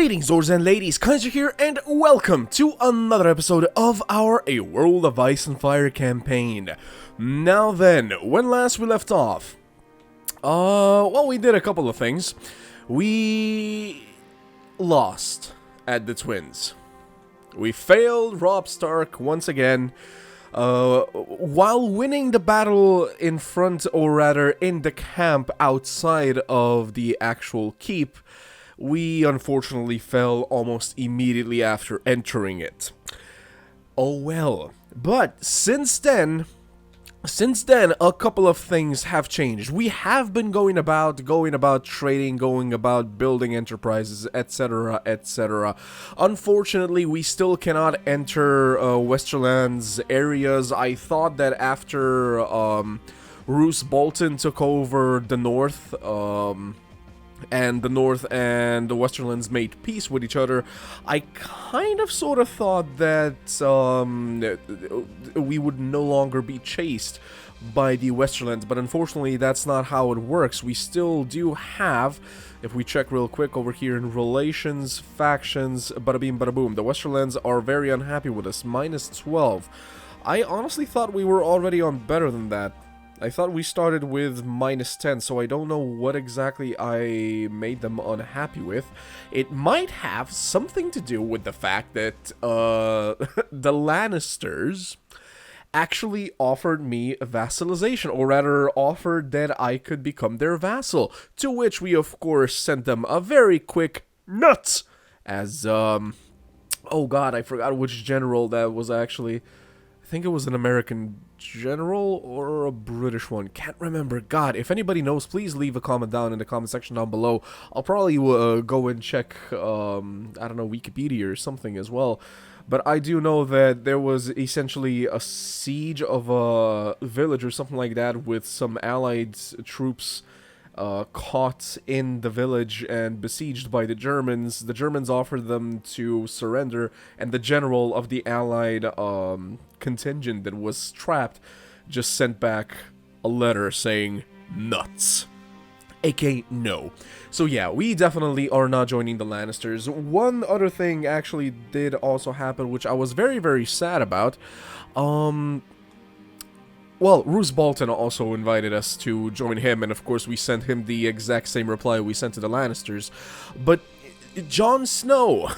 Greetings, lords and ladies, Kaiser here, and welcome to another episode of our A World of Ice and Fire campaign. Now then, when last we left off, well, we did a couple of things. We lost at the Twins. We failed Robb Stark once again, while winning the battle in front, or rather in the camp outside of the actual keep. We unfortunately fell almost immediately after entering it. Oh well. But since then, a couple of things have changed. We have been going about trading, going about building enterprises, etc., etc. Unfortunately, we still cannot enter Westerland's areas. I thought that after Roose Bolton took over the north, and the North and the Westerlands made peace with each other, I kind of sort of thought that we would no longer be chased by the Westerlands, but unfortunately that's not how it works. We still do have, if we check real quick over here in relations, factions, bada beam bada boom, the Westerlands are very unhappy with us, -12. I honestly thought we were already on better than that. I thought we started with -10, so I don't know what exactly I made them unhappy with. It might have something to do with the fact that the Lannisters actually offered me a vassalization, or rather offered that I could become their vassal, to which we of course sent them a very quick nuts, as oh god, I forgot which general that was actually. I think it was an American general or a British one. Can't remember. God, if anybody knows, please leave a comment down in the comment section down below. I'll probably go and check, I don't know, Wikipedia or something as well. But I do know that there was essentially a siege of a village or something like that with some allied troops caught in the village and besieged by the Germans. The Germans offered them to surrender, and the general of the allied contingent that was trapped just sent back a letter saying nuts, aka no. So yeah, we definitely are not joining the Lannisters. One other thing actually did also happen, which I was very, very sad about. Well, Roose Bolton also invited us to join him, and of course we sent him the exact same reply we sent to the Lannisters. But Jon Snow,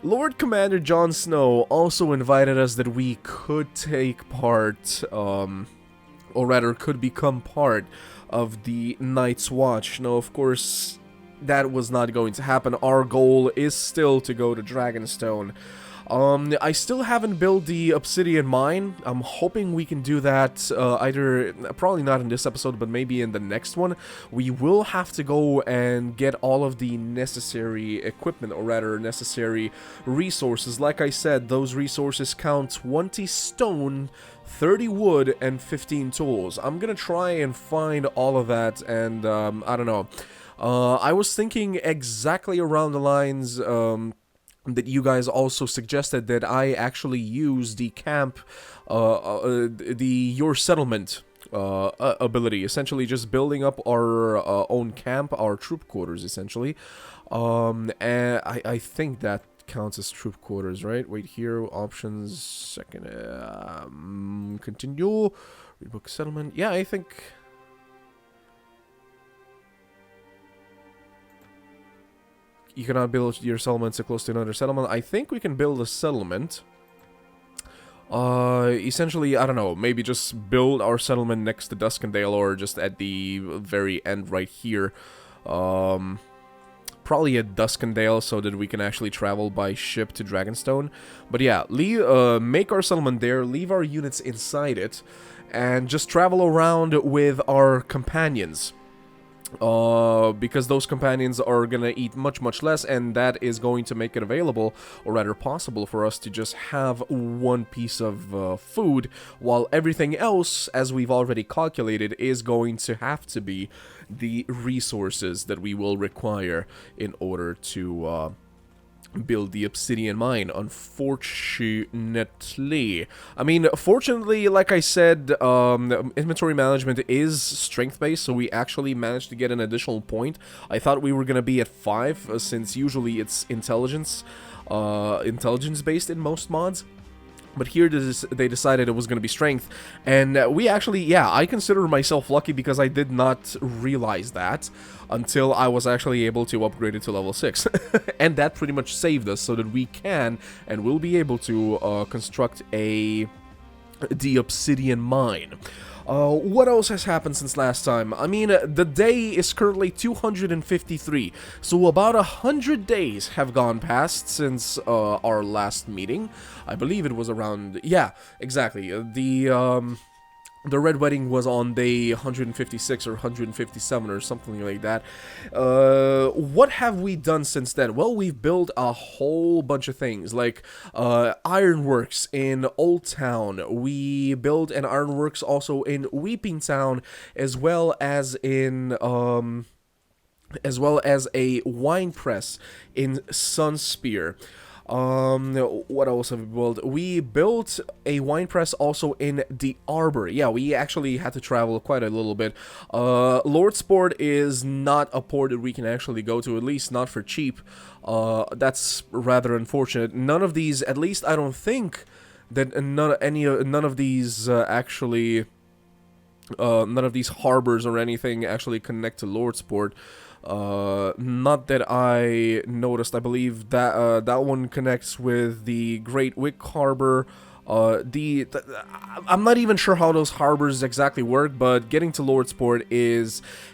Lord Commander Jon Snow, also invited us that we could take part, or rather could become part of the Night's Watch. Now, of course, that was not going to happen. Our goal is still to go to Dragonstone. I still haven't built the obsidian mine. I'm hoping we can do that either, probably not in this episode, but maybe in the next one. We will have to go and get all of the necessary equipment, or rather necessary resources. Like I said, those resources count 20 stone, 30 wood, and 15 tools. I'm gonna try and find all of that, and I don't know. I was thinking exactly around the lines that you guys also suggested that I actually use the camp, your settlement ability, essentially just building up our own camp, our troop quarters, essentially. And I think that counts as troop quarters, right? Wait here, options, second, continue, rebook settlement. Yeah, I think. You cannot build your settlement so close to another settlement. I think we can build a settlement. Essentially, I don't know, maybe just build our settlement next to Duskendale, or just at the very end right here. Probably at Duskendale, so that we can actually travel by ship to Dragonstone. But yeah, make our settlement there, leave our units inside it, and just travel around with our companions. Because those companions are gonna eat much less, and that is going to make it available, or rather possible, for us to just have one piece of food, while everything else, as we've already calculated, is going to have to be the resources that we will require in order to build the obsidian mine, unfortunately. I mean, fortunately, like I said, inventory management is strength-based, so we actually managed to get an additional point. I thought we were gonna be at 5, since usually it's intelligence-based in most mods. But here they decided it was going to be strength, and we actually, yeah, I consider myself lucky because I did not realize that until I was actually able to upgrade it to level 6. And that pretty much saved us so that we can and will be able to construct the obsidian mine. What else has happened since last time? I mean, the day is currently 253, so about 100 days have gone past since our last meeting. I believe it was around, yeah, exactly. The Red Wedding was on day 156 or 157 or something like that. What have we done since then? Well, we've built a whole bunch of things, like ironworks in Old Town. We built an ironworks also in Weeping Town, as well as a wine press in Sunspear. What else have we built? We built a wine press also in the Arbor. Yeah, we actually had to travel quite a little bit. Lordsport is not a port that we can actually go to, at least not for cheap. That's rather unfortunate. None of these, at least I don't think that none of these harbors or anything actually connect to Lordsport. Not that I noticed. I believe that that one connects with the Great Wick Harbor. I'm not even sure how those harbors exactly work, but getting to Lordsport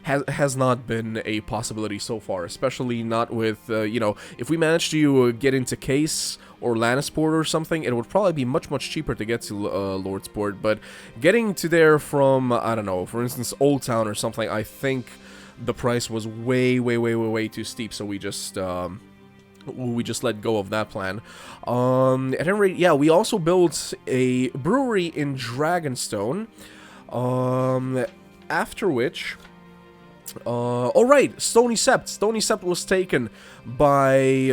has not been a possibility so far, especially not with you know, if we manage to get into Case or Lannisport or something, it would probably be much cheaper to get to Lordsport. But getting to there from, I don't know, for instance, Old Town or something, I think the price was way too steep, so we just let go of that plan. At any rate, yeah, we also built a brewery in Dragonstone. After which, all right, Stony Sept. Stony Sept was taken by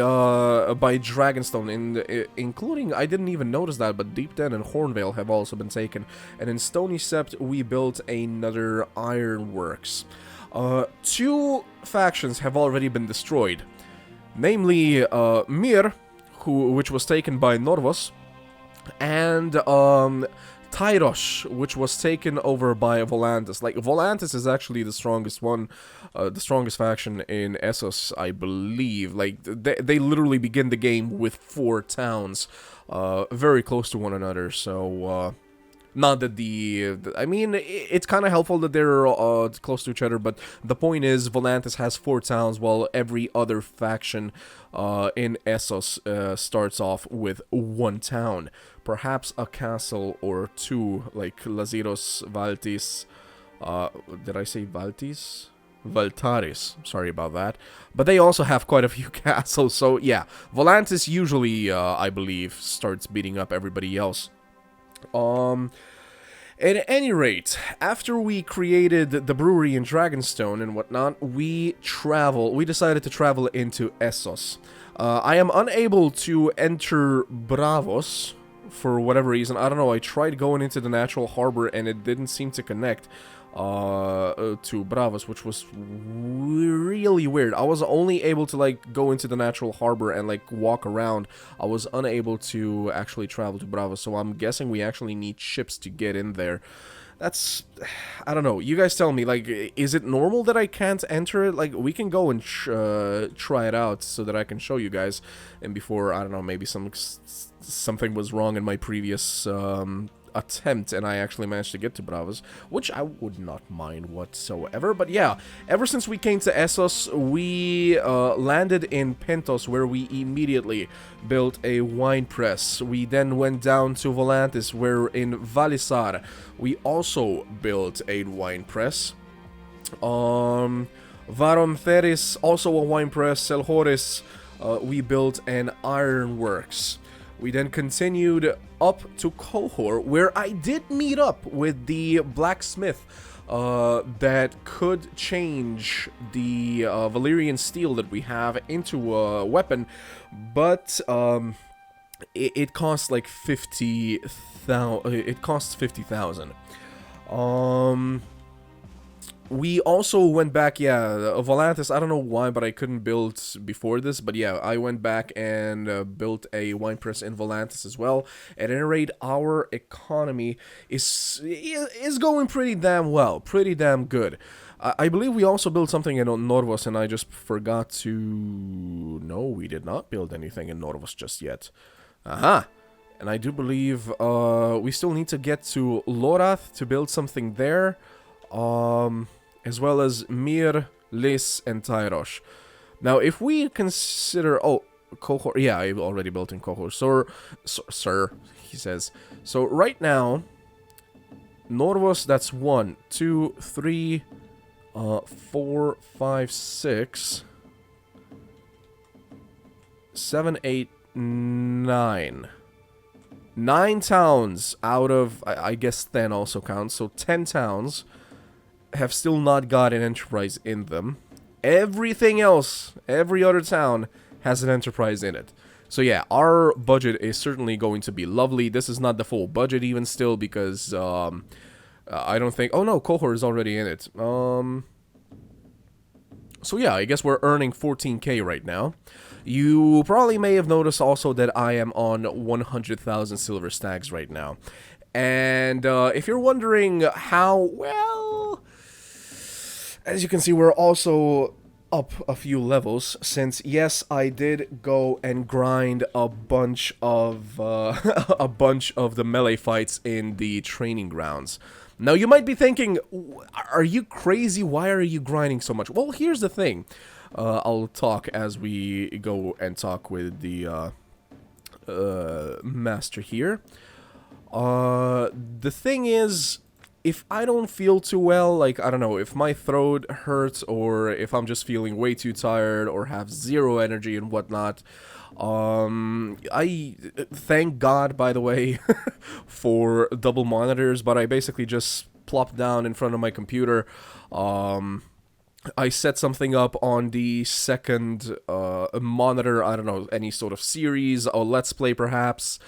Dragonstone, including, I didn't even notice that, but Deep Den and Hornvale have also been taken. And in Stony Sept, we built another ironworks. 2 factions have already been destroyed, namely Mir, which was taken by Norvos, and Tyrosh, which was taken over by Volantis. Like, Volantis is actually the strongest one, the strongest faction in Essos, I believe. Like, they literally begin the game with 4 towns, very close to one another, so not that I mean, it's kind of helpful that they're close to each other, but the point is, Volantis has 4 towns, while every other faction in Essos starts off with 1 town. Perhaps a castle or 2, like Laziros, Valtis. Did I say Valtis? Valtaris, sorry about that. But they also have quite a few castles, so yeah. Volantis usually, I believe, starts beating up everybody else. At any rate, after we created the brewery in Dragonstone and whatnot, we decided to travel into Essos. I am unable to enter Bravos for whatever reason. I don't know, I tried going into the natural harbor and it didn't seem to connect to Bravos, which was really weird. I was only able to, like, go into the natural harbor and, like, walk around. I was unable to actually travel to Bravos, so I'm guessing we actually need ships to get in there. That's, I don't know, you guys tell me, like, is it normal that I can't enter it? Like, we can go and try it out so that I can show you guys, and before, I don't know, maybe something was wrong in my previous attempt and I actually managed to get to Bravos, which I would not mind whatsoever. But yeah, ever since we came to Essos, we landed in Pentos, where we immediately built a wine press. We then went down to Volantis, where in Valisar we also built a wine press. Varontheris, also a wine press. Selhoris, we built an ironworks. We then continued up to Qohor, where I did meet up with the blacksmith that could change the Valyrian steel that we have into a weapon, but it costs like 50,000. It costs 50,000. We also went back, Volantis, I don't know why, but I couldn't build before this, but yeah, I went back and built a wine press in Volantis as well. At any rate, our economy is going pretty damn well, pretty damn good. I believe we also built something in Norvos, and I just forgot to... No, we did not build anything in Norvos just yet. Aha! And I do believe we still need to get to Lorath to build something there. As well as Mir, Lis, and Tyrosh. Now, if we consider... Oh, Qohor... Yeah, I already built in Qohor. Sir, he says. So, right now, Norvos, that's 1, 2, 3, 4, 5, 6, 7, 8, 9. 9 towns out of, I guess 10 also counts, so 10 towns have still not got an enterprise in them. Everything else, every other town has an enterprise in it. So yeah, our budget is certainly going to be lovely. This is not the full budget even still, because I don't think... Oh no, Qohor is already in it. So yeah, I guess we're earning 14k right now. You probably may have noticed also that I am on 100,000 silver stacks right now. And if you're wondering how, well... As you can see, we're also up a few levels, since, yes, I did go and grind a bunch of the melee fights in the training grounds. Now, you might be thinking, are you crazy? Why are you grinding so much? Well, here's the thing. I'll talk as we go and talk with the master here. The thing is, if I don't feel too well, like, I don't know, if my throat hurts, or if I'm just feeling way too tired, or have zero energy and whatnot, I thank God, by the way, for double monitors, but I basically just plopped down in front of my computer. I set something up on the second monitor, I don't know, any sort of series, or let's play perhaps,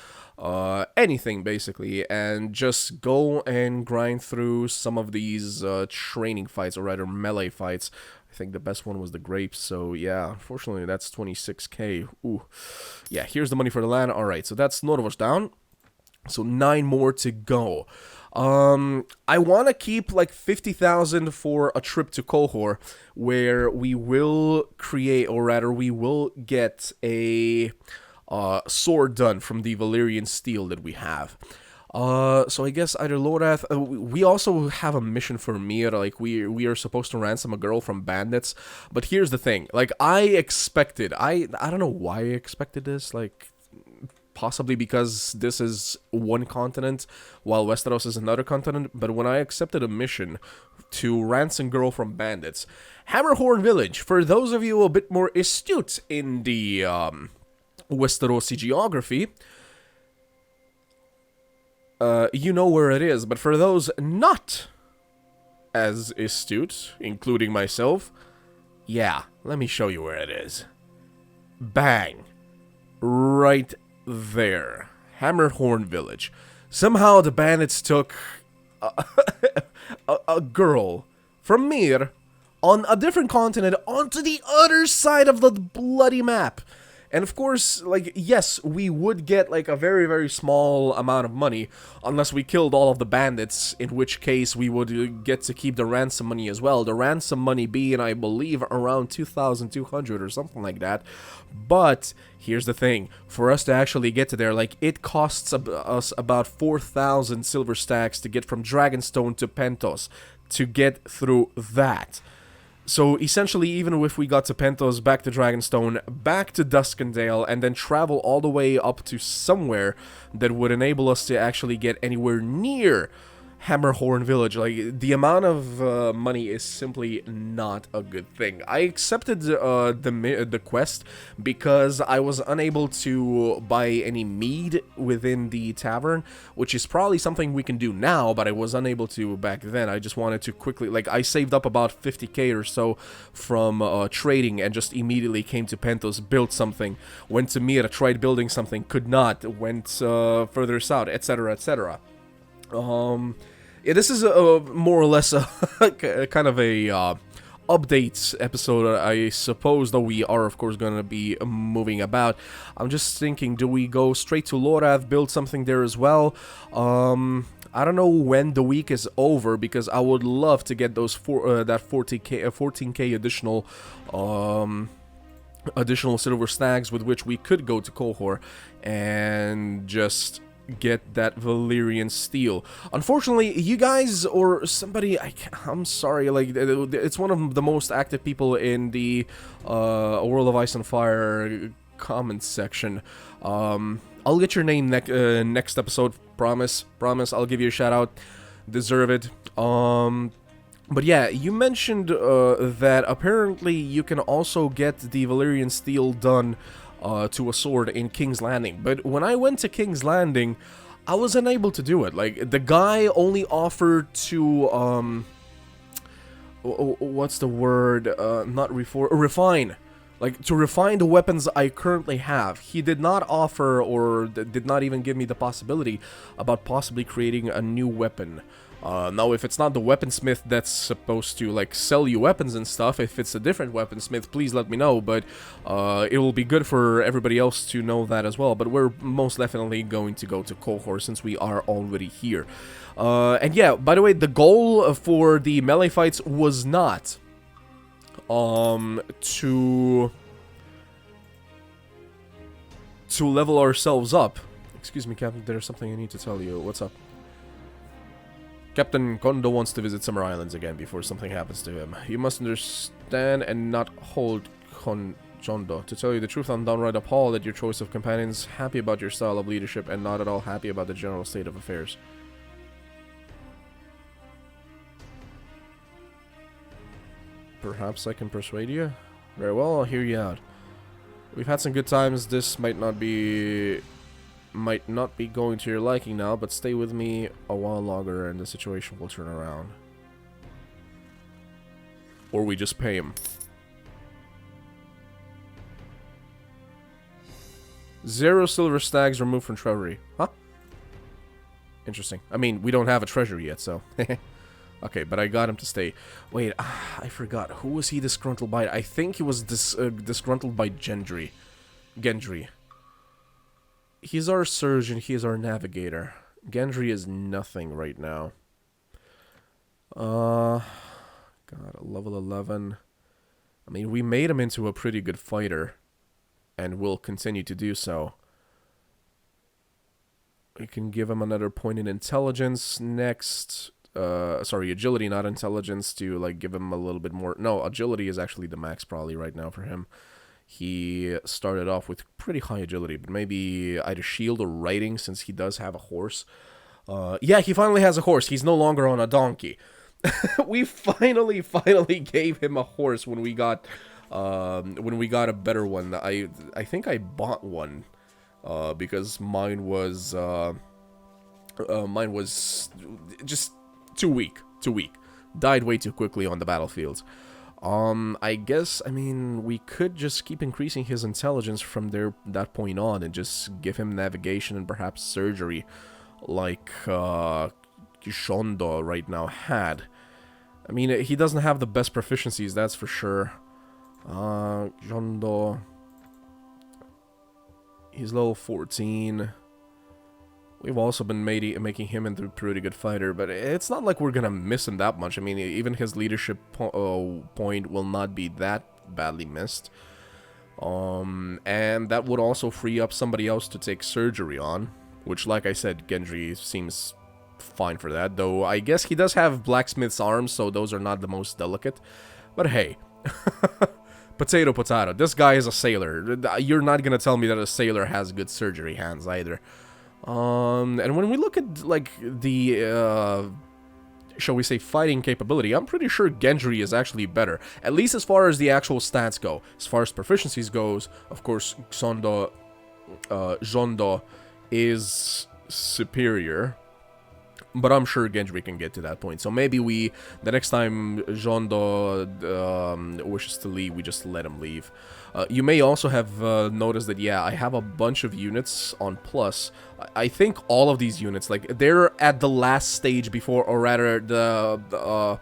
anything basically, and just go and grind through some of these training fights, or rather melee fights. I think the best one was the grapes, so yeah, unfortunately that's 26k. Ooh. Yeah, here's the money for the land. Alright, so that's Norvos down. So 9 more to go. I want to keep like 50,000 for a trip to Qohor, where we will create, or rather we will get a sword done from the Valyrian steel that we have. So I guess either Lorath, we also have a mission for Mir, like we are supposed to ransom a girl from bandits, but here's the thing, like I don't know why I expected this, like possibly because this is one continent while Westeros is another continent, but when I accepted a mission to ransom girl from bandits, Hammerhorn Village, for those of you a bit more astute in the Westerosi geography, you know where it is, but for those not as astute, including myself, yeah, let me show you where it is. Bang. Right there. Hammerhorn Village. Somehow the bandits took a girl from Mir on a different continent onto the other side of the bloody map. And of course, like, yes, we would get, like, a very, very small amount of money unless we killed all of the bandits, in which case we would get to keep the ransom money as well. The ransom money being, I believe, around 2,200 or something like that. But here's the thing. For us to actually get to there, like, it costs us about 4,000 silver stacks to get from Dragonstone to Pentos to get through that. So, essentially, even if we got to Pentos, back to Dragonstone, back to Duskendale, and then travel all the way up to somewhere that would enable us to actually get anywhere near Hammerhorn village. Like, the amount of money is simply not a good thing. I accepted the quest because I was unable to buy any mead within the tavern, which is probably something we can do now, but I was unable to back then. I just wanted to quickly, like, I saved up about 50k or so from trading and just immediately came to Pentos, built something, went to Mira, tried building something, could not, went further south, etc., etc. Yeah, this is more or less a kind of a updates episode, I suppose, though we are, of course, going to be moving about. I'm just thinking, do we go straight to Lorath, build something there as well? I don't know when the week is over, because I would love to get those that 14k additional silver snags with which we could go to Qohor and just get that Valyrian steel. Unfortunately, you guys or somebody, I'm sorry, like, it's one of the most active people in the A World of Ice and Fire comments section. I'll get your name next episode, promise, I'll give you a shout out, deserve it. But yeah, you mentioned that apparently you can also get the Valyrian steel done to a sword in King's Landing. But when I went to King's Landing, I was unable to do it. Like, the guy only offered to, what's the word? Refine. Like, to refine the weapons I currently have. He did not offer, or did not even give me the possibility about possibly creating a new weapon. Now, if it's not the weaponsmith that's supposed to, like, sell you weapons and stuff, if it's a different weaponsmith, please let me know, but it will be good for everybody else to know that as well. But we're most definitely going to go to Qohor since we are already here. And yeah, by the way, the goal for the melee fights was not to level ourselves up. Excuse me, Captain, there's something I need to tell you. What's up? Captain Kondo wants to visit Summer Islands again before something happens to him. You must understand and not hold Kondo. To tell you the truth, I'm downright appalled at your choice of companions, happy about your style of leadership, and not at all happy about the general state of affairs. Perhaps I can persuade you? Very well, I'll hear you out. We've had some good times. This might not be going to your liking now, but stay with me a while longer and the situation will turn around. Or we just pay him. 0 silver stags removed from treasury. Huh? Interesting. I mean, we don't have a treasury yet, so... Okay, but I got him to stay. Wait, I forgot. Who was he disgruntled by? I think he was disgruntled by Gendry. He's our surgeon, he is our navigator. Gendry is nothing right now. God, level 11. I mean, we made him into a pretty good fighter. And will continue to do so. We can give him another point in intelligence next. Sorry, agility, not intelligence, to, like, give him a little bit more. No, agility is actually the max probably right now for him. He started off with pretty high agility, but maybe either shield or riding, since he does have a horse. Yeah, he finally has a horse. He's no longer on a donkey. We finally gave him a horse when we got a better one. I think I bought one because mine was just too weak. Died way too quickly on the battlefield. I guess, I mean, we could just keep increasing his intelligence from that point on and just give him navigation and perhaps surgery like Kishondo right now had. I mean, he doesn't have the best proficiencies, that's for sure. Kishondo, he's level 14. We've also been making him into a pretty good fighter, but it's not like we're gonna miss him that much. I mean, even his leadership point will not be that badly missed. And that would also free up somebody else to take surgery on, which, like I said, Gendry seems fine for that, though I guess he does have blacksmith's arms, so those are not the most delicate. But hey, potato. This guy is a sailor. You're not gonna tell me that a sailor has good surgery hands either. And when we look at, like, the shall we say, fighting capability, I'm pretty sure Gendry is actually better. At least as far as the actual stats go. As far as proficiencies goes, of course, Xondo is superior. But I'm sure Gendry can get to that point. So maybe the next time Xondo wishes to leave, we just let him leave. You may also have noticed that, yeah, I have a bunch of units on plus. I think all of these units, like, they're at the last stage before, or rather, the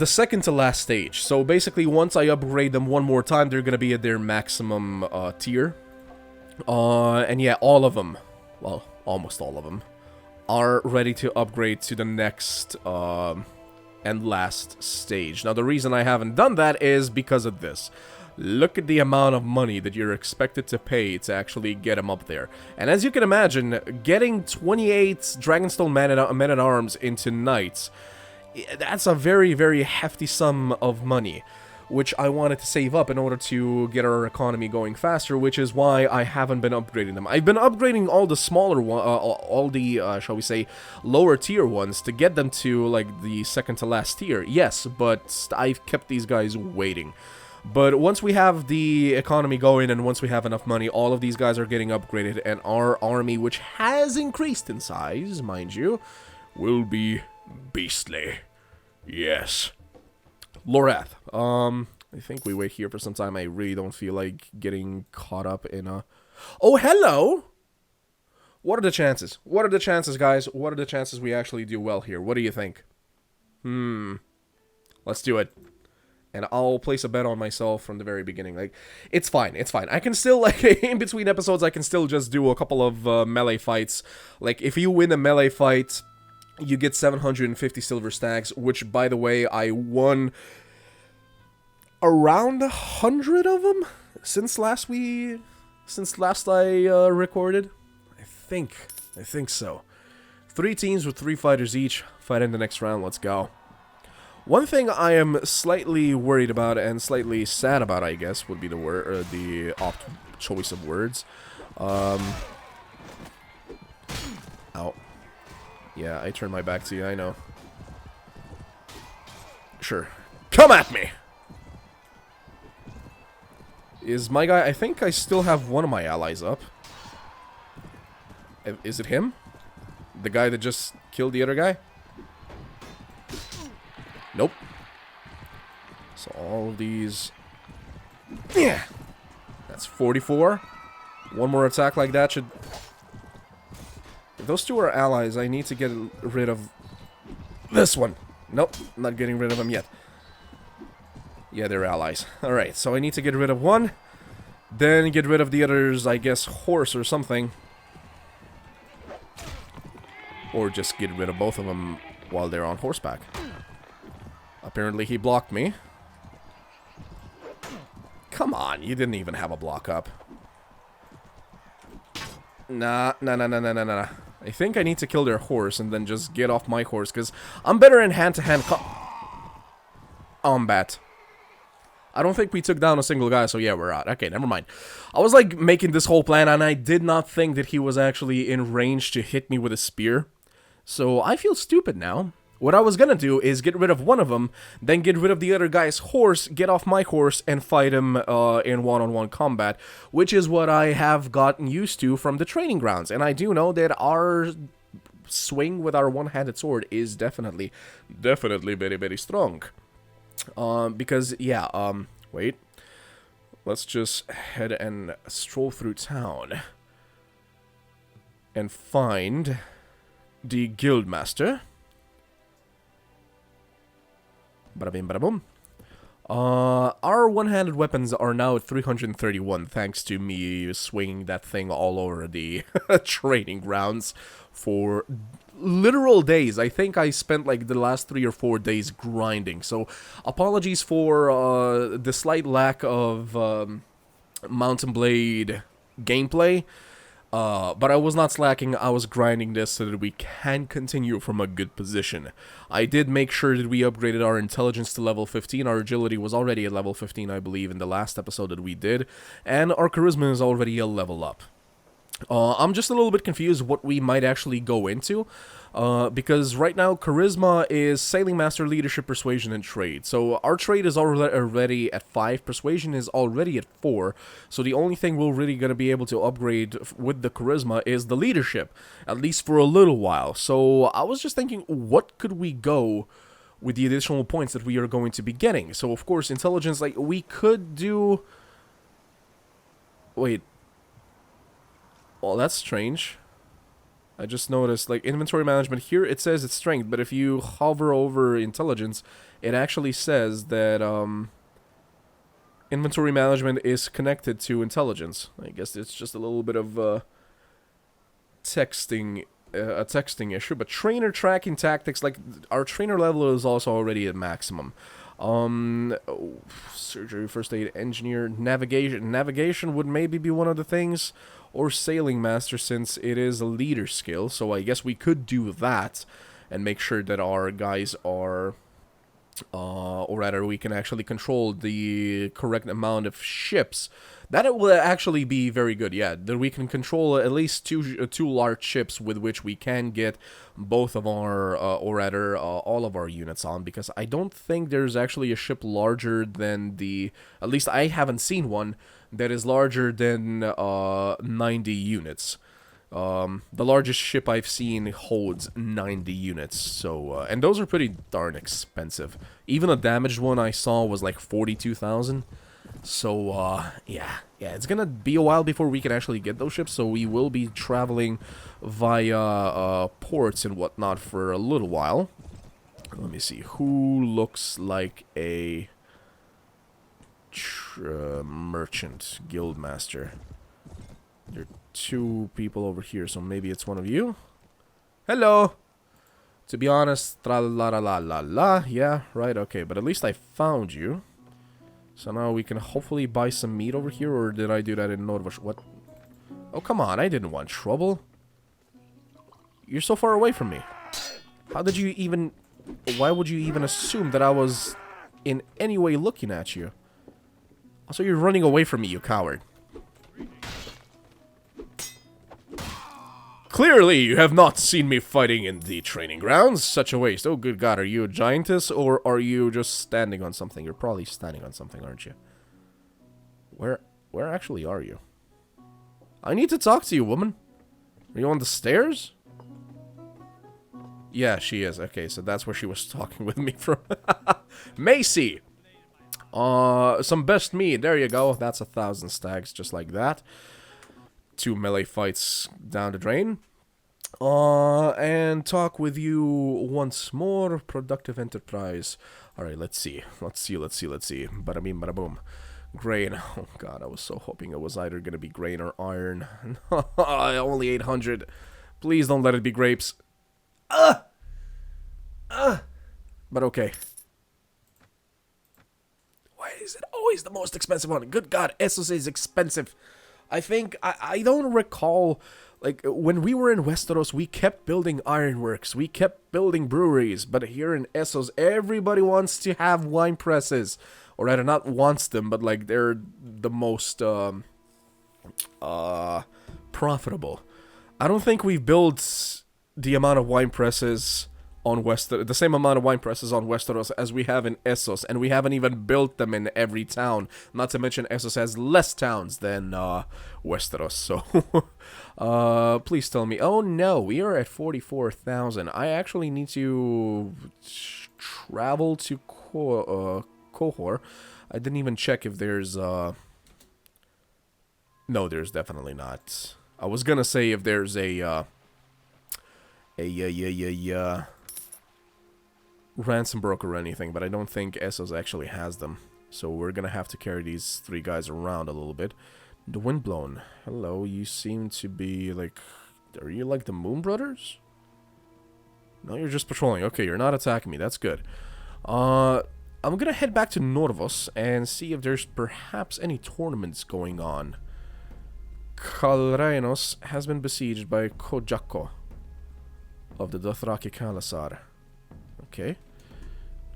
second to last stage. So basically, once I upgrade them one more time, they're gonna be at their maximum tier. And yeah, all of them, well, almost all of them, are ready to upgrade to the next and last stage. Now, the reason I haven't done that is because of this. Look at the amount of money that you're expected to pay to actually get them up there. And as you can imagine, getting 28 Dragonstone men-at-arms into Knights, that's a very, very hefty sum of money, which I wanted to save up in order to get our economy going faster, which is why I haven't been upgrading them. I've been upgrading all the smaller ones, all the, shall we say, lower tier ones to get them to, like, the second to last tier. Yes, but I've kept these guys waiting. But once we have the economy going and once we have enough money, all of these guys are getting upgraded, and our army, which has increased in size, mind you, will be beastly. Yes. Lorath. I think we wait here for some time. I really don't feel like getting caught up in a... Oh, hello! What are the chances? What are the chances, guys? What are the chances we actually do well here? What do you think? Let's do it. And I'll place a bet on myself from the very beginning. Like, it's fine, it's fine. I can still, like, in between episodes, I can still just do a couple of melee fights. Like, if you win a melee fight, you get 750 silver stacks, which, by the way, I won around 100 of them since last I recorded. I think so. 3 teams with 3 fighters each, fight in the next round, let's go. One thing I am slightly worried about and slightly sad about, I guess, would be the word, or the choice of words. Ow. Yeah, I turned my back to you, I know. Sure. Come at me! Is my guy... I think I still have one of my allies up. Is it him? The guy that just killed the other guy? Nope. So all of these... Yeah! That's 44. One more attack like that should... If those two are allies, I need to get rid of this one. Nope, not getting rid of him yet. Yeah, they're allies. Alright, so I need to get rid of one. Then get rid of the other's, I guess, horse or something. Or just get rid of both of them while they're on horseback. Apparently he blocked me. Come on, you didn't even have a block up. Nah. I think I need to kill their horse and then just get off my horse, because I'm better in hand-to-hand combat. I don't think we took down a single guy, so yeah, we're out. Okay, never mind. I was, like, making this whole plan, and I did not think that he was actually in range to hit me with a spear. So I feel stupid now. What I was gonna do is get rid of one of them, then get rid of the other guy's horse, get off my horse, and fight him in one-on-one combat, which is what I have gotten used to from the training grounds. And I do know that our swing with our one-handed sword is definitely very, very strong. Because, yeah, wait. Let's just head and stroll through town and find the guildmaster. Bada bing, bada boom. Our one-handed weapons are now at 331, thanks to me swinging that thing all over the training grounds for literal days. I think I spent like the last 3 or 4 days grinding, so apologies for the slight lack of Mountain Blade gameplay. But I was not slacking, I was grinding this so that we can continue from a good position. I did make sure that we upgraded our intelligence to level 15, our agility was already at level 15 I believe in the last episode that we did, and our charisma is already a level up. I'm just a little bit confused what we might actually go into. Because right now, Charisma is Sailing Master, Leadership, Persuasion, and Trade. So our Trade is already at 5, Persuasion is already at 4, so the only thing we're really going to be able to upgrade with the Charisma is the Leadership, at least for a little while. So I was just thinking, what could we go with the additional points that we are going to be getting? So of course, Intelligence, like, we could do... Wait. Well, that's strange. I just noticed, like, inventory management here, it says it's strength, but if you hover over intelligence, it actually says that inventory management is connected to intelligence. I guess it's just a little bit of a texting issue, but trainer tracking tactics, like, our trainer level is also already at maximum. Surgery, first aid, engineer, navigation would maybe be one of the things, or sailing master, since it is a leader skill, so I guess we could do that and make sure that our guys are or rather we can actually control the correct amount of ships. That it will actually be very good, yeah, that we can control at least two large ships with which we can get both of our, or rather, all of our units on, because I don't think there's actually a ship larger than the, at least I haven't seen one, that is larger than 90 units. The largest ship I've seen holds 90 units, so, and those are pretty darn expensive. Even a damaged one I saw was like 42,000. So, yeah, it's gonna be a while before we can actually get those ships, so we will be traveling via, ports and whatnot for a little while. Let me see, who looks like a merchant guildmaster? There are 2 people over here, so maybe it's one of you? Hello! To be honest, tra-la-la-la-la-la, yeah, right, okay, but at least I found you. So now we can hopefully buy some meat over here, or did I do that in Norvos? What? Oh, come on, I didn't want trouble. You're so far away from me. How did you even... Why would you even assume that I was in any way looking at you? Also, you're running away from me, you coward. Clearly, you have not seen me fighting in the training grounds. Such a waste. Oh, good God. Are you a giantess, or are you just standing on something? You're probably standing on something, aren't you? Where actually are you? I need to talk to you, woman. Are you on the stairs? Yeah, she is. Okay, so that's where she was talking with me from. Macy! Some best meat. There you go. That's 1,000 stags, just like that. 2 melee fights down the drain. And talk with you once more. Productive enterprise. Alright, let's see. Bada bing, bada boom. Grain. Oh god, I was so hoping it was either gonna be grain or iron. Only 800. Please don't let it be grapes. But okay. Why is it always the most expensive one? Good god, Essos is expensive. I think, I don't recall, like, when we were in Westeros, we kept building ironworks, we kept building breweries, but here in Essos, everybody wants to have wine presses. Or rather, not wants them, but, like, they're the most, profitable. I don't think we've built the amount of wine presses on the same amount of wine presses on Westeros as we have in Essos, and we haven't even built them in every town. Not to mention Essos has less towns than Westeros, so please tell me. Oh no, we are at 44,000. I actually need to travel to Qohor. I didn't even check if there's no, there's definitely not. I was gonna say if there's a ransom broker or anything, but I don't think Essos actually has them. So we're gonna have to carry these 3 guys around a little bit. The Windblown. Hello, you seem to be like... Are you like the Moon Brothers? No, you're just patrolling. Okay, you're not attacking me. That's good. I'm gonna head back to Norvos and see if there's perhaps any tournaments going on. Kalreinos has been besieged by Kojako of the Dothraki Kaisersan. Okay.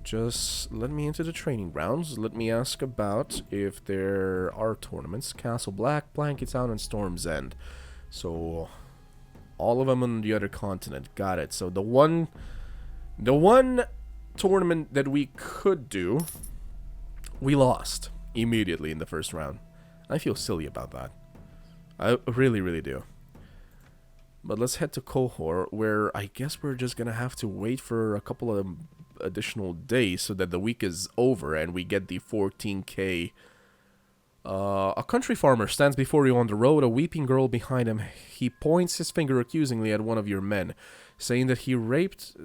Just let me into the training grounds. Let me ask about if there are tournaments. Castle Black, Blanket Town, and Storm's End. So, All of them on the other continent. Got it. So the one tournament that we could do, we lost immediately in the first round. I feel silly about that. I really, really do. But let's head to Qohor, where I guess we're just gonna have to wait for a couple of additional days so that the week is over and we get the 14k. A country farmer stands before you on the road, a weeping girl behind him. He points his finger accusingly at one of your men, saying that he raped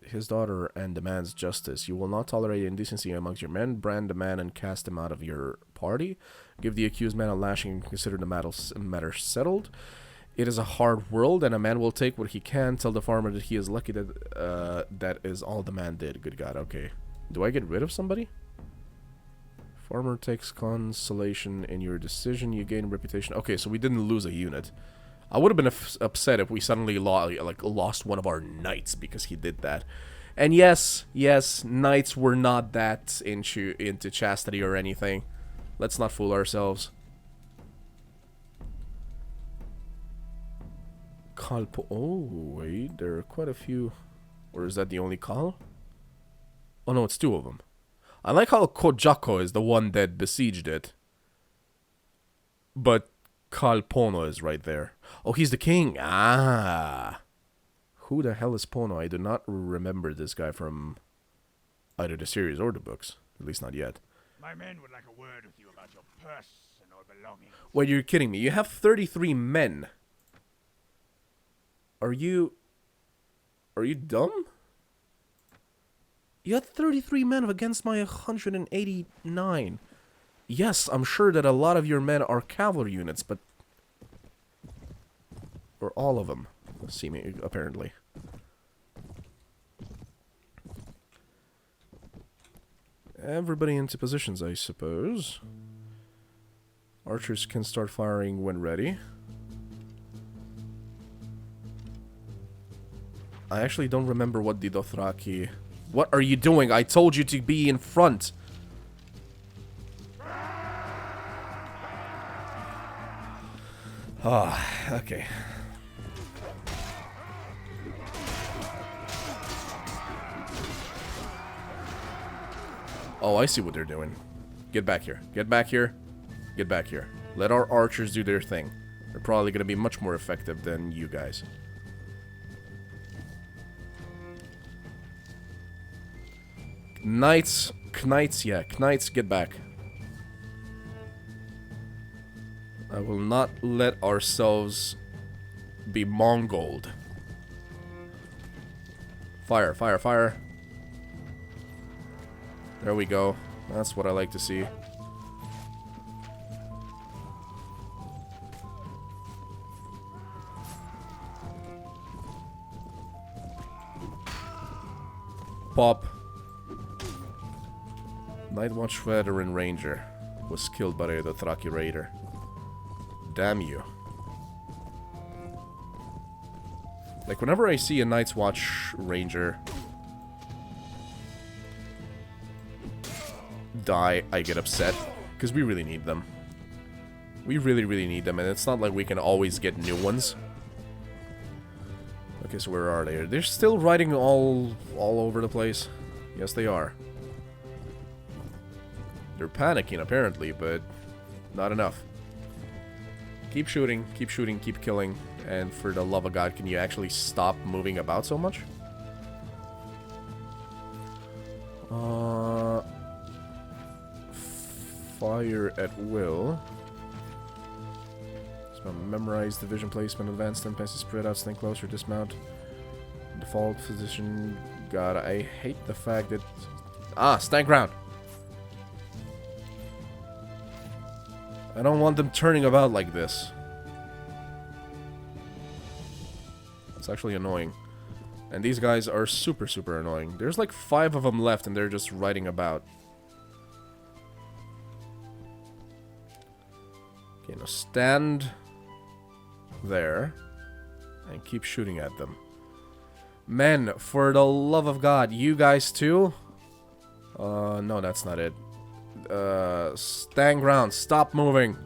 his daughter and demands justice. You will not tolerate indecency amongst your men. Brand the man and cast him out of your party. Give the accused man a lashing and consider the matter settled. It is a hard world, and a man will take what he can. Tell the farmer that he is lucky that that is all the man did. Good God, okay. Do I get rid of somebody? Farmer takes consolation in your decision. You gain reputation. Okay, so we didn't lose a unit. I would have been upset if we suddenly lost one of our knights because he did that. And yes, knights were not that into chastity or anything. Let's not fool ourselves. Oh, wait, there are quite a few. Or is that the only call? Oh no, it's two of them. I like how Kojako is the one that besieged it. But Pono is right there. Oh, he's the king. Ah. Who the hell is Pono? I do not remember this guy from either the series or the books. At least not yet. My men would like a word with you about your person or belongings. Wait, you're kidding me. You have 33 men. Are you dumb? You had 33 men against my 189. Yes, I'm sure that a lot of your men are cavalry units, but... Or all of them, seemingly, apparently. Everybody into positions, I suppose. Archers can start firing when ready. I actually don't remember what the Dothraki... What are you doing? I told you to be in front. Ah, okay. Oh, I see what they're doing. Get back here. Get back here. Get back here. Let our archers do their thing. They're probably going to be much more effective than you guys. Knights, yeah, Knights, get back. I will not let ourselves be Mongoled. Fire, fire, fire. There we go. That's what I like to see. Pop. Nightwatch veteran ranger was killed by the Dothraki raider. Damn you. Like, whenever I see a Night's Watch ranger die, I get upset. Because we really need them. We really, really need them, and it's not like we can always get new ones. Okay, so where are they? They're still riding all over the place. Yes, they are. They're panicking, apparently, but not enough. Keep shooting, keep killing. And for the love of God, can you actually stop moving about so much? Fire at will. Memorize division placement, advance 10 paces, spread out, stand closer, dismount. Default position. God, I hate the fact that... Ah, stand ground! I don't want them turning about like this. It's actually annoying. And these guys are super, super annoying. There's like 5 of them left and they're just riding about. Okay, now stand there and keep shooting at them. Men, for the love of God, you guys too? No, that's not it. Stand ground, stop moving.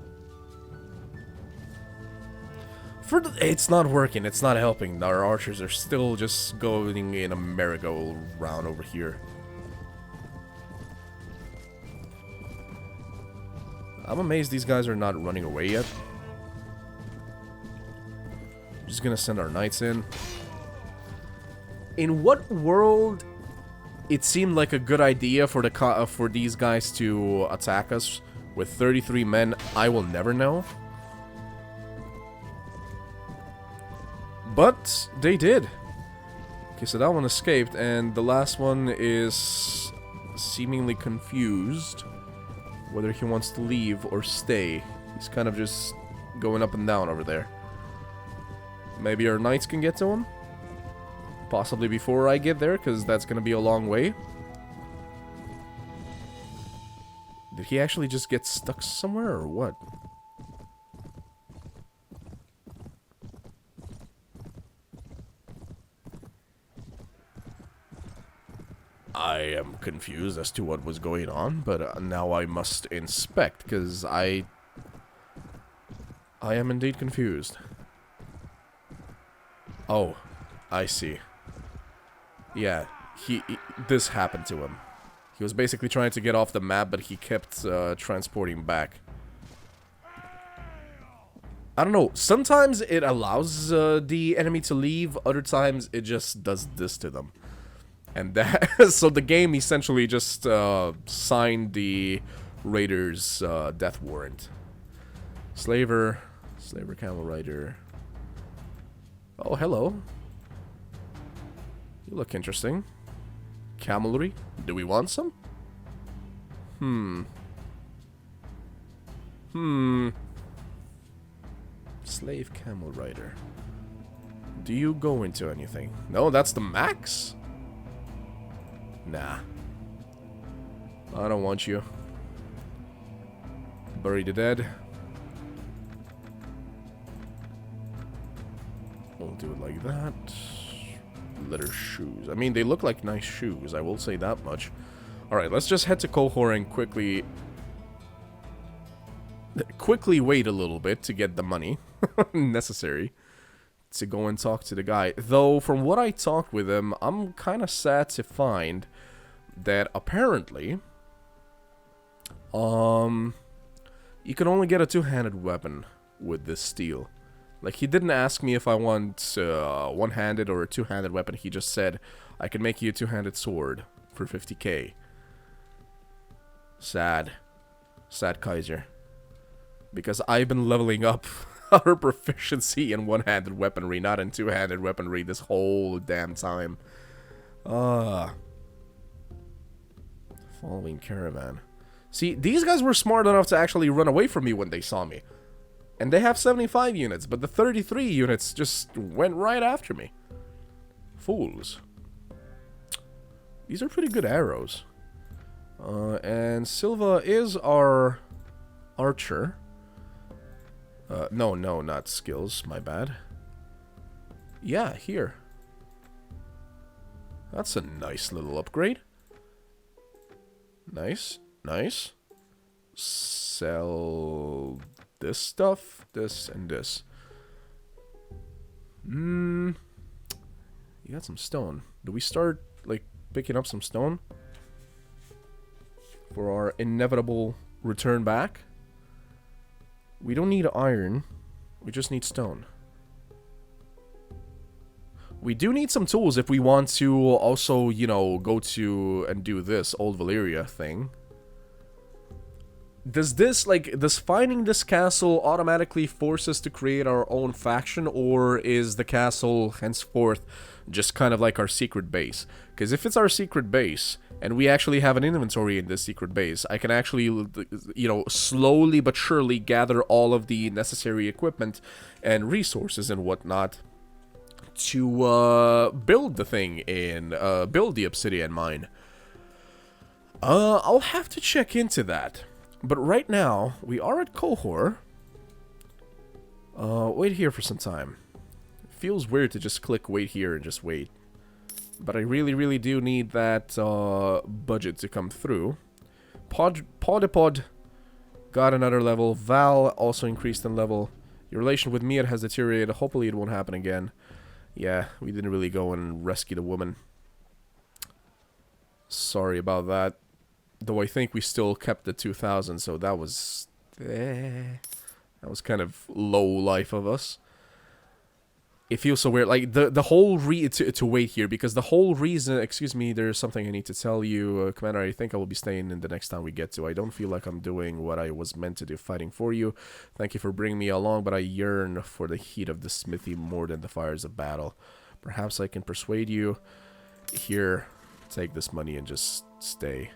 It's not working, it's not helping. Our archers are still just going in a merry-go-round over here. I'm amazed these guys are not running away yet. Just gonna send our knights in. In what world it seemed like a good idea for these guys to attack us with 33 men, I will never know. But they did. Okay, so that one escaped, and the last one is seemingly confused whether he wants to leave or stay. He's kind of just going up and down over there. Maybe our knights can get to him? Possibly before I get there, because that's going to be a long way. Did he actually just get stuck somewhere, or what? I am confused as to what was going on, but now I must inspect, because I am indeed confused. Oh, I see. Yeah, this happened to him. He was basically trying to get off the map, but he kept transporting back. I don't know, sometimes it allows the enemy to leave, other times it just does this to them. And that, so the game essentially just signed the Raiders' death warrant. Slaver Camel Rider. Oh, hello. You look interesting. Camelry? Do we want some? Slave Camel Rider. Do you go into anything? No, that's the max? Nah. I don't want you. Bury the dead. We'll do it like that. Leather shoes. I mean, they look like nice shoes, I will say that much. Alright, let's just head to Qohor and quickly wait a little bit to get the money necessary to go and talk to the guy. Though, from what I talked with him, I'm kind of sad to find that apparently you can only get a two-handed weapon with this steel. Like, he didn't ask me if I want one-handed or a two-handed weapon. He just said, I can make you a two-handed sword for 50k. Sad. Sad Kaiser. Because I've been leveling up our proficiency in one-handed weaponry, not in two-handed weaponry this whole damn time. Following caravan. See, these guys were smart enough to actually run away from me when they saw me. And they have 75 units, but the 33 units just went right after me. Fools. These are pretty good arrows. And Silva is our archer. No, not skills, my bad. Yeah, here. That's a nice little upgrade. Nice, nice. Sell this stuff, this, and this. You got some stone. Do we start, like, picking up some stone? For our inevitable return back? We don't need iron. We just need stone. We do need some tools if we want to also, you know, go to and do this Old Valyria thing. Does finding this castle automatically force us to create our own faction, or is the castle henceforth just kind of like our secret base? Because if it's our secret base, and we actually have an inventory in this secret base, I can actually, you know, slowly but surely gather all of the necessary equipment and resources and whatnot to build the thing in, build the obsidian mine. I'll have to check into that. But right now, we are at Qohor. Wait here for some time. It feels weird to just click wait here and just wait. But I really do need that budget to come through. Pod got another level. Val also increased in level. Your relation with Mia has deteriorated. Hopefully it won't happen again. Yeah, we didn't really go and rescue the woman. Sorry about that. Though I think we still kept the 2,000, so that was... that was kind of low life of us. It feels so weird. Like, the whole to wait here, because the whole reason... Excuse me, there's something I need to tell you. Commander, I think I will be staying in the next town we get to. I don't feel like I'm doing what I was meant to do fighting for you. Thank you for bringing me along, but I yearn for the heat of the smithy more than the fires of battle. Perhaps I can persuade you. Here, take this money and just stay.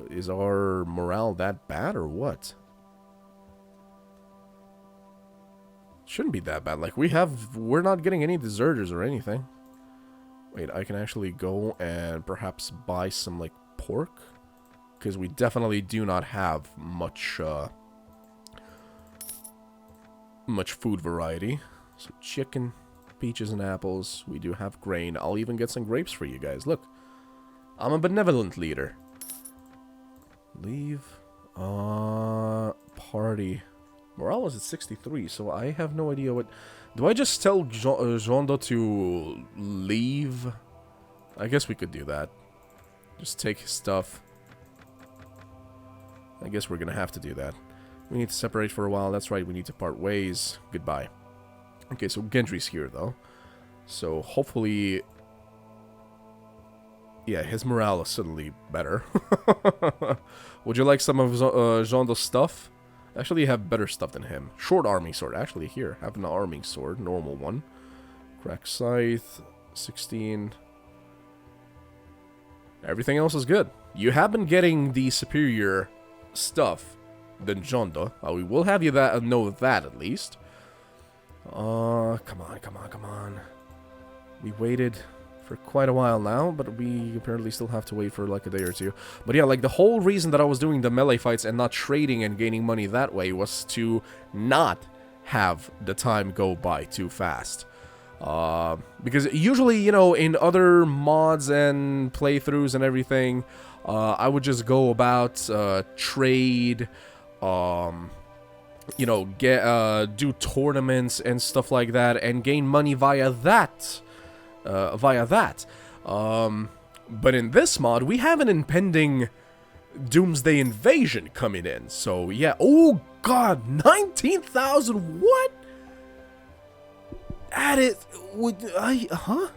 Is our morale that bad or what? Shouldn't be that bad. Like, we're not getting any deserters or anything. Wait, I can actually go and perhaps buy some, like, pork? Because we definitely do not have much, much food variety. So chicken, peaches and apples. We do have grain. I'll even get some grapes for you guys. Look, I'm a benevolent leader. Leave. Party. Morale is at 63, so I have no idea what... Do I just tell Jondo to leave? I guess we could do that. Just take his stuff. I guess we're gonna have to do that. We need to separate for a while. That's right, we need to part ways. Goodbye. Okay, so Gendry's here, though. So, hopefully... Yeah, his morale is suddenly better. Would you like some of Jondo's stuff? Actually, you have better stuff than him. Short arming sword. Actually, here, have an arming sword. Normal one. Crack scythe. 16. Everything else is good. You have been getting the superior stuff than Jondo. We will have you know that, at least. Come on. We waited for quite a while now, but we apparently still have to wait for like a day or two. But yeah, like the whole reason that I was doing the melee fights and not trading and gaining money that way was to not have the time go by too fast. Because usually, you know, in other mods and playthroughs and everything, I would just go about, trade, you know, do tournaments and stuff like that and gain money via that. But in this mod, we have an impending doomsday invasion coming in. So, yeah. Oh, God. 19,000? What? At it. Huh?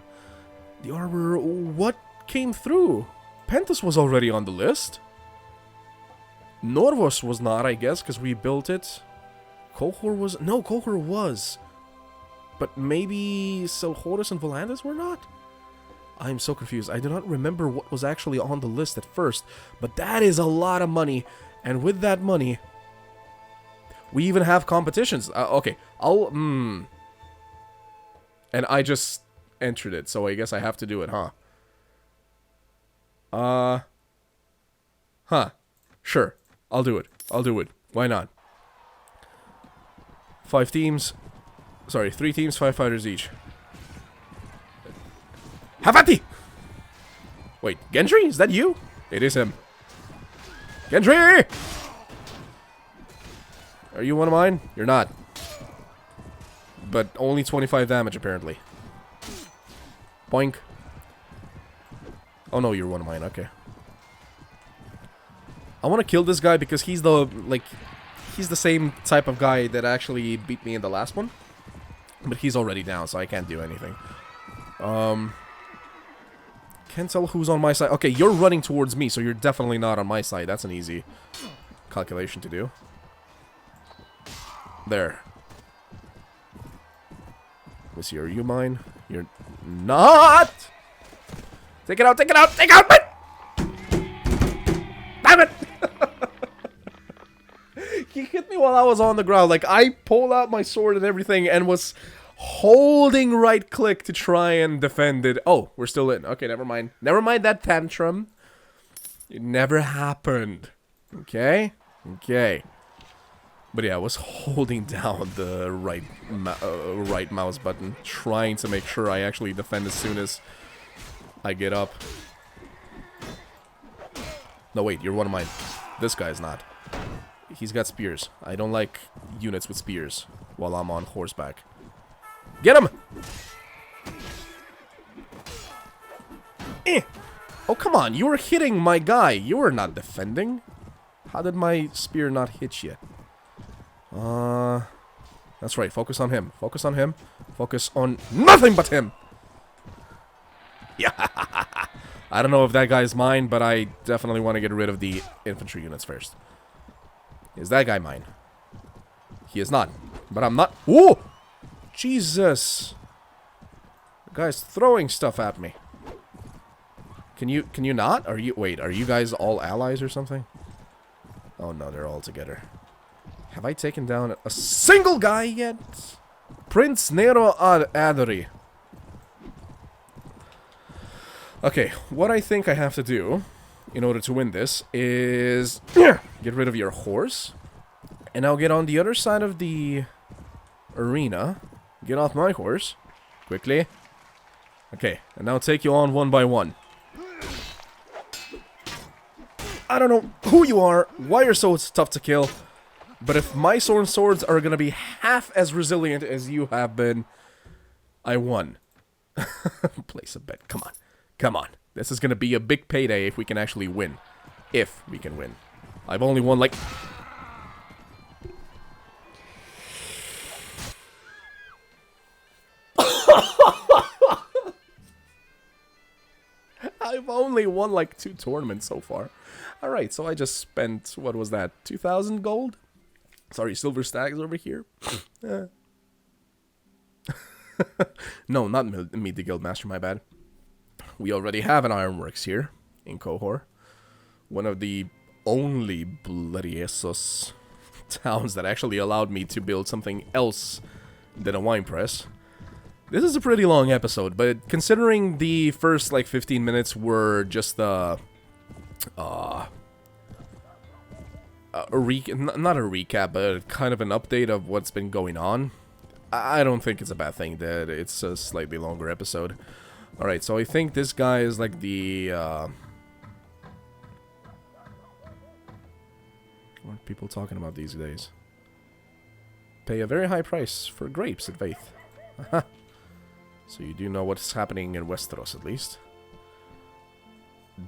The armor. What came through? Pentus was already on the list. Norvos was not, I guess, because we built it. Qohor was... No, Qohor was. But maybe Horus and Volantis were not? I'm so confused. I do not remember what was actually on the list at first. But that is a lot of money. And with that money, we even have competitions. Okay, And I just entered it, so I guess I have to do it, huh? Sure. I'll do it. Why not? 5 teams. Sorry, 3 teams, 5 fighters each. Havati! Wait, Gendry? Is that you? It is him. Gendry! Are you one of mine? You're not. But only 25 damage, apparently. Boink. Oh no, you're one of mine, okay. I want to kill this guy because he's the, he's the same type of guy that actually beat me in the last one. But he's already down, so I can't do anything. Can't tell who's on my side. Okay, you're running towards me, so you're definitely not on my side. That's an easy calculation to do. There. Let's see, are you mine? You're not! Take it out! Damn it! He hit me while I was on the ground. Like, I pulled out my sword and everything and was holding right click to try and defend it. Oh, we're still in. Okay, never mind. Never mind that tantrum. It never happened. Okay? Okay. But yeah, I was holding down the right mouse button, trying to make sure I actually defend as soon as I get up. No, wait, you're one of mine. This guy's not. He's got spears. I don't like units with spears. while I'm on horseback. Get him! Oh, come on. You were hitting my guy. You were not defending. How did my spear not hit you? That's right. Focus on him. Focus on him. Focus on nothing but him. Yeah. I don't know if that guy's mine, but I definitely want to get rid of the infantry units first. Is that guy mine? He is not. But I'm not. Whoa! Jesus. The guy's throwing stuff at me. Can you not? Are you guys all allies or something? Oh no, they're all together. Have I taken down a single guy yet? Prince Nero Adri. Okay, what I think I have to do in order to win this is get rid of your horse. And I'll get on the other side of the arena. Get off my horse. Quickly. Okay, and now take you on one by one. I don't know who you are, why you're so tough to kill, but if my swords are gonna be half as resilient as you have been, I won. Place a bet. Come on. Come on. This is gonna be a big payday if we can actually win. If we can win. I've only won like... I've only won like 2 tournaments so far. Alright, so I just spent, what was that, 2,000 gold? Sorry, silver stacks over here. No, not meet the Guildmaster, my bad. We already have an ironworks here in Qohor. One of the only bloody Essos towns that actually allowed me to build something else than a wine press. This is a pretty long episode, but considering the first like 15 minutes were just not a recap, but kind of an update of what's been going on, I don't think it's a bad thing that it's a slightly longer episode. Alright, so I think this guy is like the what are people talking about these days? Pay a very high price for grapes at Faith. Aha. So you do know what's happening in Westeros, at least.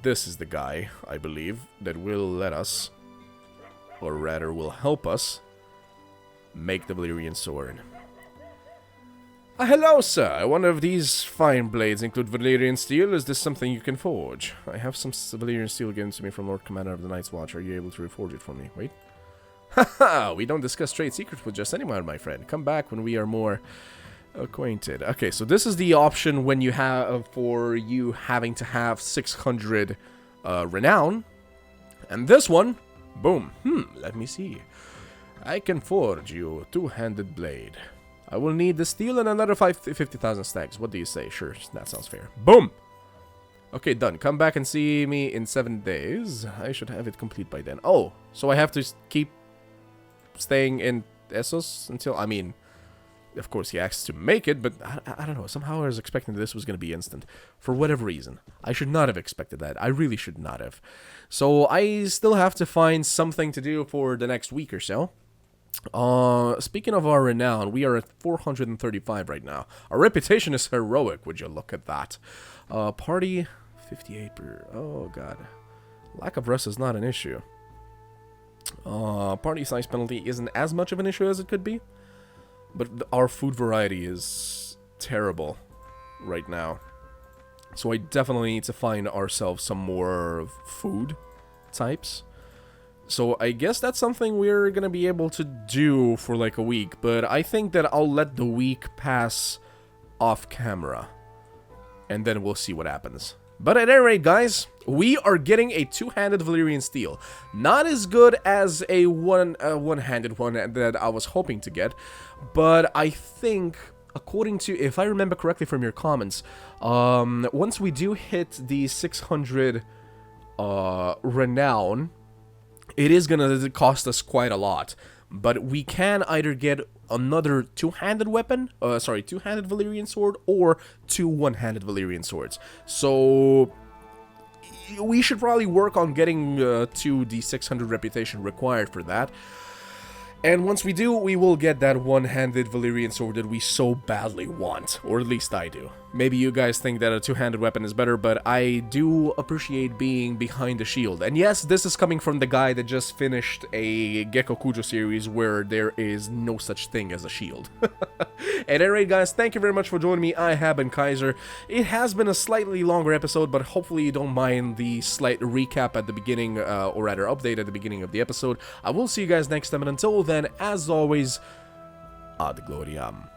This is the guy, I believe, that will let us, or rather will help us, make the Valyrian sword. Hello, sir. I wonder if these fine blades include Valyrian steel. Is this something you can forge? I have some Valyrian steel given to me from Lord Commander of the Night's Watch. Are you able to reforge it for me? Wait. Haha! We don't discuss trade secrets with just anyone, my friend. Come back when we are more... acquainted. Okay, so this is the option when you have for you having to have 600 renown, and this one, boom. Let me see. I can forge you a two-handed blade. I will need the steel and another 50,000 stacks. What do you say? Sure, that sounds fair. Boom. Okay, done. Come back and see me in 7 days. I should have it complete by then. Oh, so I have to keep staying in Essos until, I mean, of course, he asks to make it, but I don't know. Somehow I was expecting this was going to be instant. For whatever reason. I should not have expected that. I really should not have. So I still have to find something to do for the next week or so. Speaking of our renown, we are at 435 right now. Our reputation is heroic. Would you look at that? Party 58 per... Oh, God. Lack of rest is not an issue. Party size penalty isn't as much of an issue as it could be. But our food variety is terrible right now. So I definitely need to find ourselves some more food types. So I guess that's something we're going to be able to do for like a week. But I think that I'll let the week pass off camera. And then we'll see what happens. But at any rate, guys, we are getting a two-handed Valyrian steel. Not as good as a one-handed one that I was hoping to get. But I think, according to, if I remember correctly from your comments, once we do hit the 600 renown, it is going to cost us quite a lot. But we can either get another two-handed weapon, two-handed Valyrian sword, or 2 one-handed Valyrian swords. So we should probably work on getting to the 600 reputation required for that. And once we do, we will get that one-handed Valyrian sword that we so badly want. Or at least I do. Maybe you guys think that a two-handed weapon is better, but I do appreciate being behind the shield. And yes, this is coming from the guy that just finished a Gecko Kujo series where there is no such thing as a shield. At any rate, guys, thank you very much for joining me. I have been Kaiser. It has been a slightly longer episode, but hopefully you don't mind the slight recap at the beginning, or rather update at the beginning of the episode. I will see you guys next time, and until then, as always, ad gloriam.